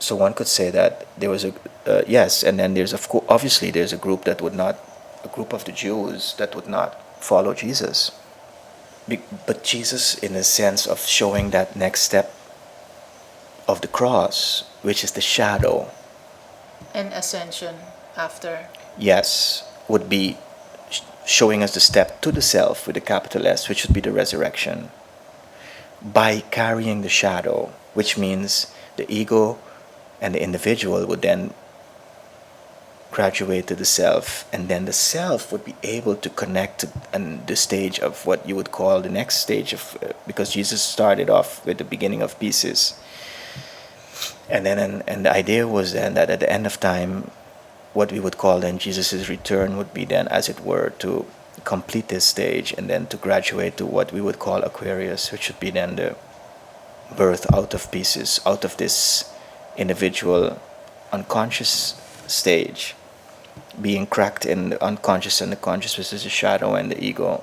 So one could say that there was yes, and then there's obviously there's a group that would not, a group of the Jews that would not follow Jesus. But Jesus, in a sense of showing that next step of the cross, which is the shadow, and ascension after. yes, would be showing us the step to the self with a capital S, which would be the resurrection, by carrying the shadow, which means the ego and the individual would then graduate to the self, and then the self would be able to connect to the stage of what you would call the next stage of, because Jesus started off with the beginning of pieces, and then and the idea was then that at the end of time, what we would call then Jesus' return would be then, as it were, to complete this stage and then to graduate to what we would call Aquarius, which would be then the birth out of pieces, out of this individual unconscious stage, being cracked in the unconscious and the conscious, which is the shadow and the ego.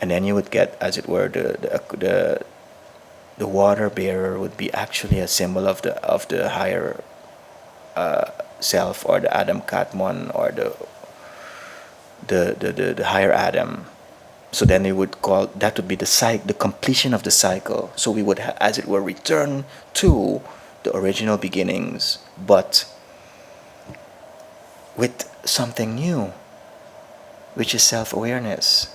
And then you would get, as it were, the water bearer would be actually a symbol of the higher self, or the Adam Katmon, or the higher Adam. So then they would call that would be the completion of the cycle. So we would, as it were, return to the original beginnings, but with something new, which is self-awareness.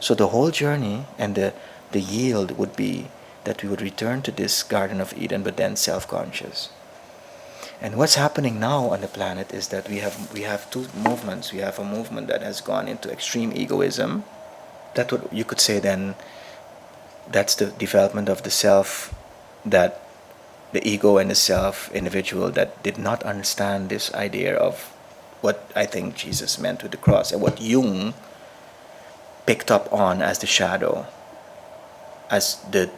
So the whole journey and the yield would be that we would return to this Garden of Eden, but then self-conscious. And what's happening now on the planet is that we have two movements. We have a movement that has gone into extreme egoism. That would, you could say then, that's the development of the self, that the ego and the self individual that did not understand this idea of what I think Jesus meant with the cross, and what Jung picked up on as the shadow, as the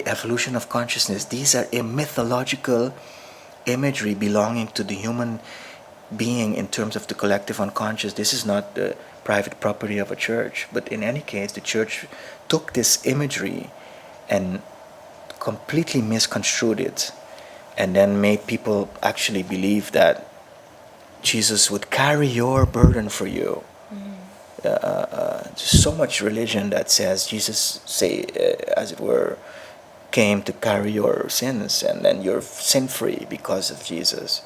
evolution of consciousness. These are a mythological imagery belonging to the human being in terms of the collective unconscious. This is not the private property of a church, but in any case, the church took this imagery and completely misconstrued it, and then made people actually believe that Jesus would carry your burden for you. So much religion that says Jesus, as it were, came to carry your sins, and then you're sin free because of Jesus.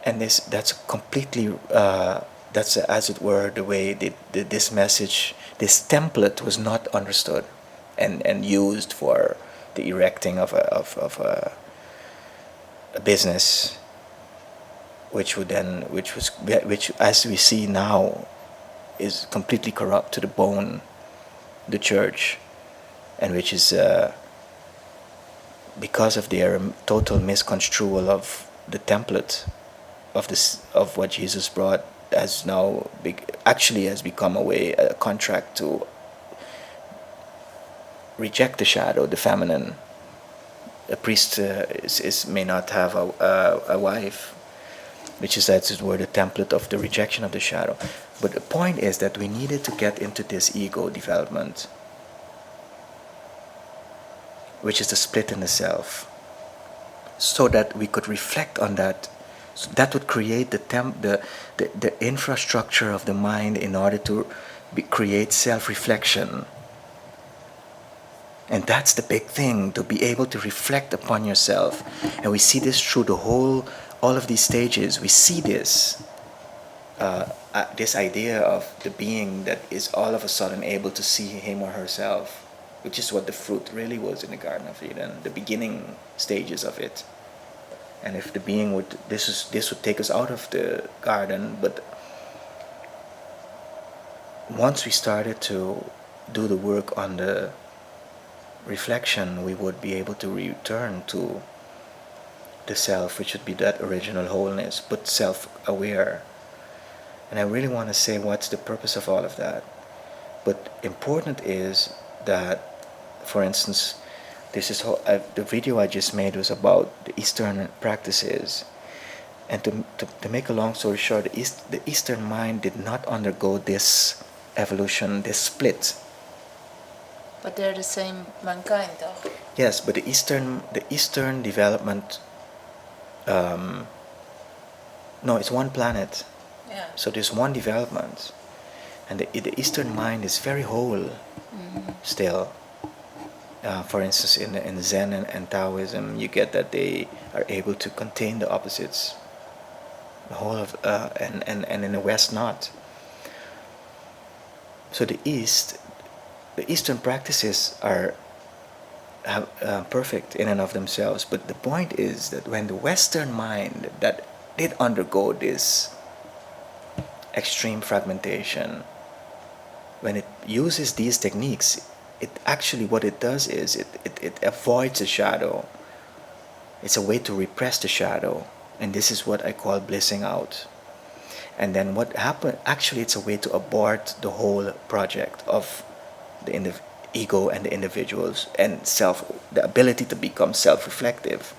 And that's completely that's, as it were, the way this message, this template, was not understood and used for the erecting of a business, which as we see now is completely corrupt to the bone, the church, and which is because of their total misconstrual of the template of what Jesus brought, has now actually has become a contract to reject the shadow, the feminine. A priest may not have a wife, which is, as it were, the template of the rejection of the shadow. But the point is that we needed to get into this ego development, which is the split in the self, so that we could reflect on that. So that would create the infrastructure of the mind in order to create self-reflection. And that's the big thing, to be able to reflect upon yourself. And we see this through all of these stages. We see this idea of the being that is all of a sudden able to see him or herself, which is what the fruit really was in the Garden of Eden, the beginning stages of it. And if the being would, this would take us out of the garden, but once we started to do the work on the reflection, we would be able to return to the self, which would be that original wholeness, but self-aware. And I really want to say what's the purpose of all of that. But important is that, for instance, this is how the video I just made was about the Eastern practices. And to make a long story short, the Eastern mind did not undergo this evolution, this split. But they're the same mankind, though. Yes, but the Eastern development, um, no, it's one planet. Yeah. So there's one development, and the Eastern mind is very whole still. For instance, in Zen and Taoism, you get that they are able to contain the opposites, the whole of, and in the West not. So the Eastern practices are perfect in and of themselves. But the point is that when the Western mind that did undergo this extreme fragmentation, when it uses these techniques, it actually what it does is it avoids the shadow. It's a way to repress the shadow, and this is what I call blissing out. And then what happened? Actually, it's a way to abort the whole project of the ego and the individuals and the ability to become self-reflective.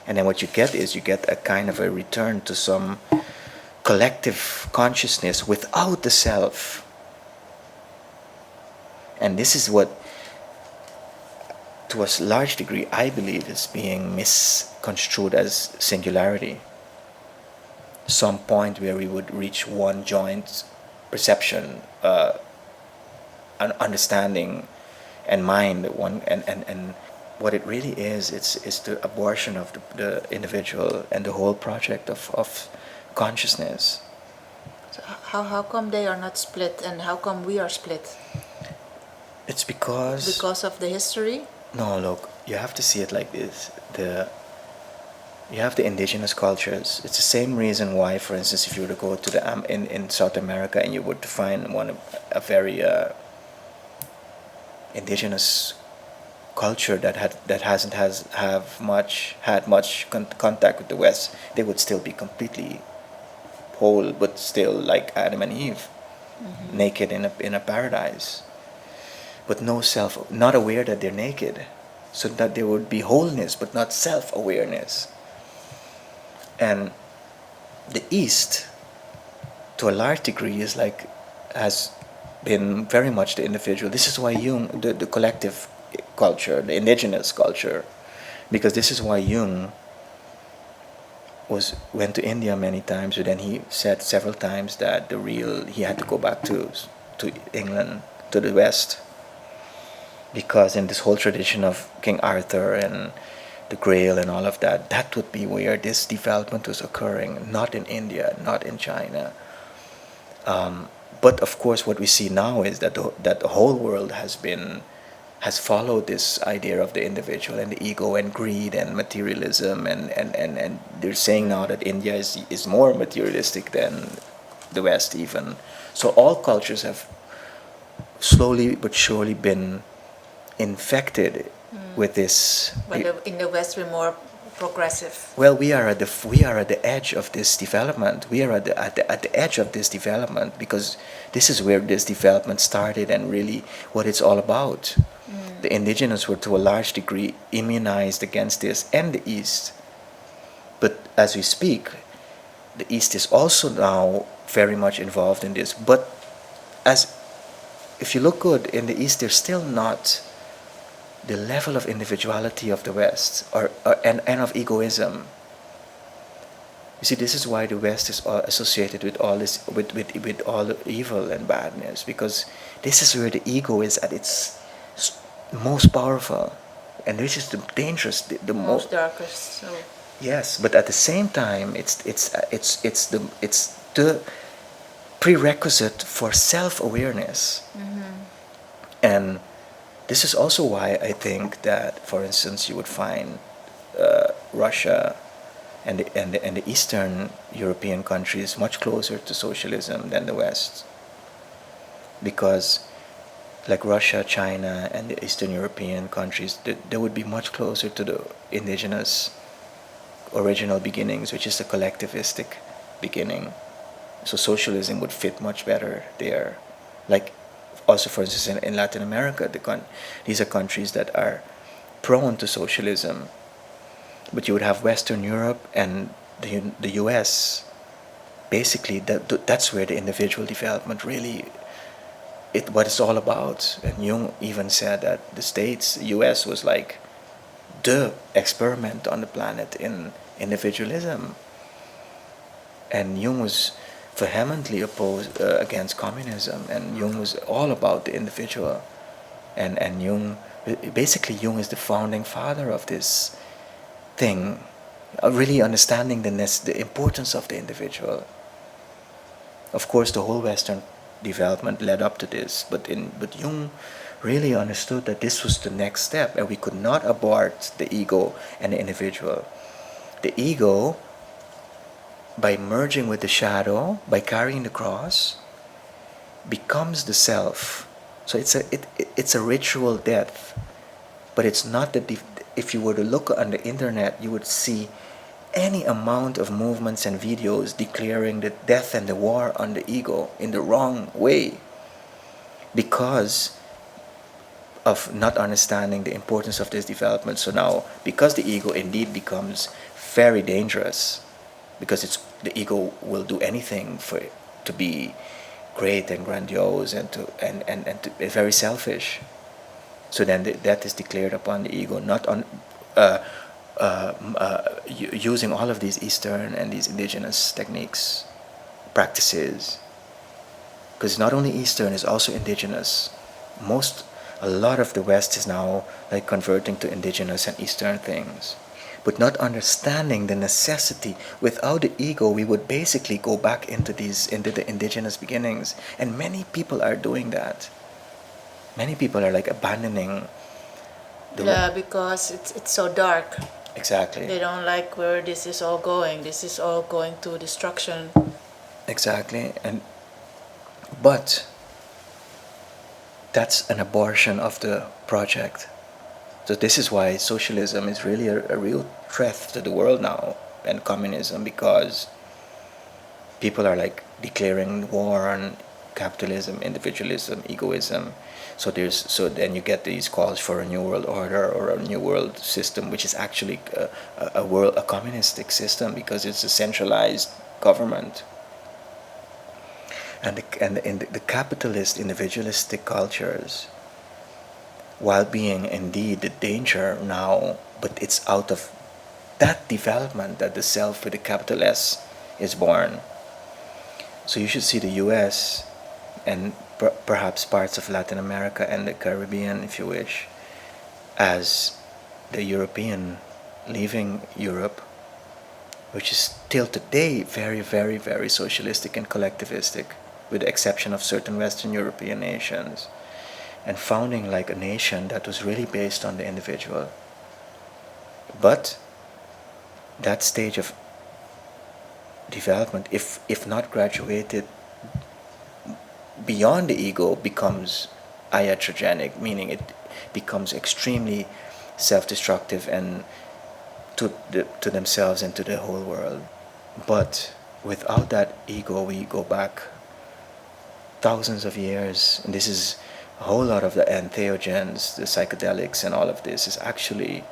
And then what you get is you get a kind of a return to some collective consciousness without the self. And this is what, to a large degree, I believe is being misconstrued as singularity. Some point where we would reach one joint perception, an understanding, and mind. And what it really is the abortion of the individual and the whole project of consciousness. So how come they are not split, and how come we are split? It's because of the history? no, look, you have to see it like this. You have the indigenous cultures. It's the same reason why, for instance, if you were to go to in South America and you were to find a very indigenous culture that hasn't has have much had much contact with the West, they would still be completely whole, but still like Adam and Eve, naked in a paradise, but no self, not aware that they're naked, so that there would be wholeness, but not self-awareness. And the East, to a large degree, has been very much the individual. This is why Jung, the collective culture, the indigenous culture, because this is why Jung went to India many times, but then he said several times that he had to go back to England, to the West, because in this whole tradition of King Arthur and the Grail and all of that, that would be where this development was occurring, not in India, not in China. But of course, what we see now is that the whole world has followed this idea of the individual and the ego and greed and materialism, and they're saying now that India is more materialistic than the West even. So all cultures have slowly but surely been infected with this. But in the West, we're more progressive. Well, we are at the edge of this development. We are at the edge of this development, because this is where this development started and really what it's all about. The indigenous were to a large degree immunized against this, and the East. But as we speak, the East is also now very much involved in this. But as if you look good in the East, there's still not the level of individuality of the West, and of egoism. You see, this is why the West is associated with all this, with all the evil and badness, because this is where the ego is at its most powerful, and this is the dangerous, the Most darkest. So yes. But at the same time, it's the prerequisite for self-awareness. And this is also why I think that, for instance, you would find Russia and the Eastern European countries much closer to socialism than the West, because like Russia, China, and the Eastern European countries, they would be much closer to the indigenous original beginnings, which is the collectivistic beginning. So socialism would fit much better there. Like also, for instance, in Latin America, these are countries that are prone to socialism. But you would have Western Europe and the US. Basically, that's where the individual development really what it's all about. And Jung even said that the States, US, was like the experiment on the planet in individualism. And Jung was vehemently opposed against communism, and Jung was all about the individual. And Jung, basically, Jung is the founding father of this thing, really understanding the importance of the individual. Of course, the whole Western development led up to this, but Jung really understood that this was the next step, and we could not abort the ego and the individual. The ego, by merging with the shadow, by carrying the cross, becomes the self. So it's a ritual death, but it's not that. If you were to look on the internet, you would see any amount of movements and videos declaring the death and the war on the ego in the wrong way, because of not understanding the importance of this development. So now, because the ego indeed becomes very dangerous, because the ego will do anything for it to be great and grandiose, and to be very selfish. So then that is declared upon the ego, not on using all of these Eastern and these indigenous techniques, practices, because not only Eastern, it's also indigenous. A lot of the West is now like converting to indigenous and Eastern things, but not understanding the necessity. Without the ego, we would basically go back into the indigenous beginnings, and many people are doing that. Many people are like abandoning the Yeah, because it's so dark. Exactly. They don't like where this is all going. This is all going to destruction. Exactly. But that's an abortion of the project. So this is why socialism is really a real threat to the world now, and communism, because people are like declaring war on capitalism, individualism, egoism. So then you get these calls for a new world order or a new world system, which is actually a communistic system, because it's a centralized government. And the capitalist individualistic cultures, while being indeed the danger now, but it's out of that development that the self with a capital S is born. So you should see the US and perhaps parts of Latin America and the Caribbean, if you wish, as the European leaving Europe, which is still today very, very, very socialistic and collectivistic, with the exception of certain Western European nations, and founding like a nation that was really based on the individual. But that stage of development, if not graduated beyond the ego, becomes iatrogenic, meaning it becomes extremely self-destructive and to themselves and to the whole world. But without that ego, we go back thousands of years, and this is a whole lot of the entheogens, the psychedelics, and all of this is actually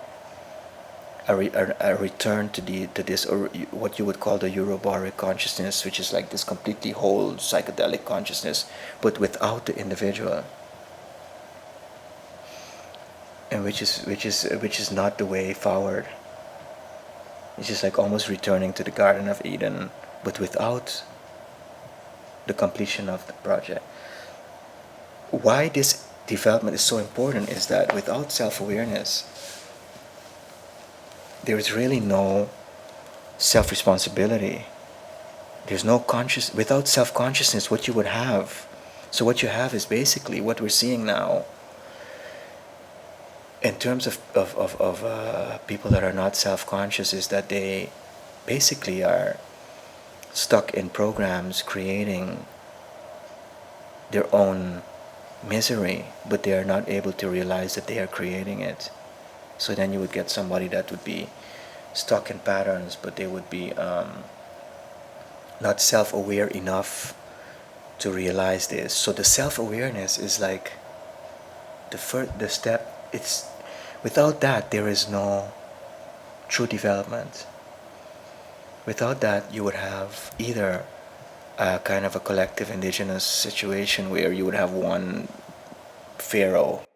a return to this, or what you would call the Euroboric consciousness, which is like this completely whole psychedelic consciousness, but without the individual, and which is not the way forward. It's just like almost returning to the Garden of Eden, but without the completion of the project. Why this development is so important is that without self-awareness, there is really no self-responsibility. There's no without self-consciousness, what you would have. So what you have is basically what we're seeing now. In terms of people that are not self-conscious, is that they basically are stuck in programs creating their own misery, but they are not able to realize that they are creating it. So then you would get somebody that would be stuck in patterns, but they would be not self-aware enough to realize this. So the self-awareness is like the step. It's without that there is no true development. Without that, you would have either a kind of a collective indigenous situation where you would have one pharaoh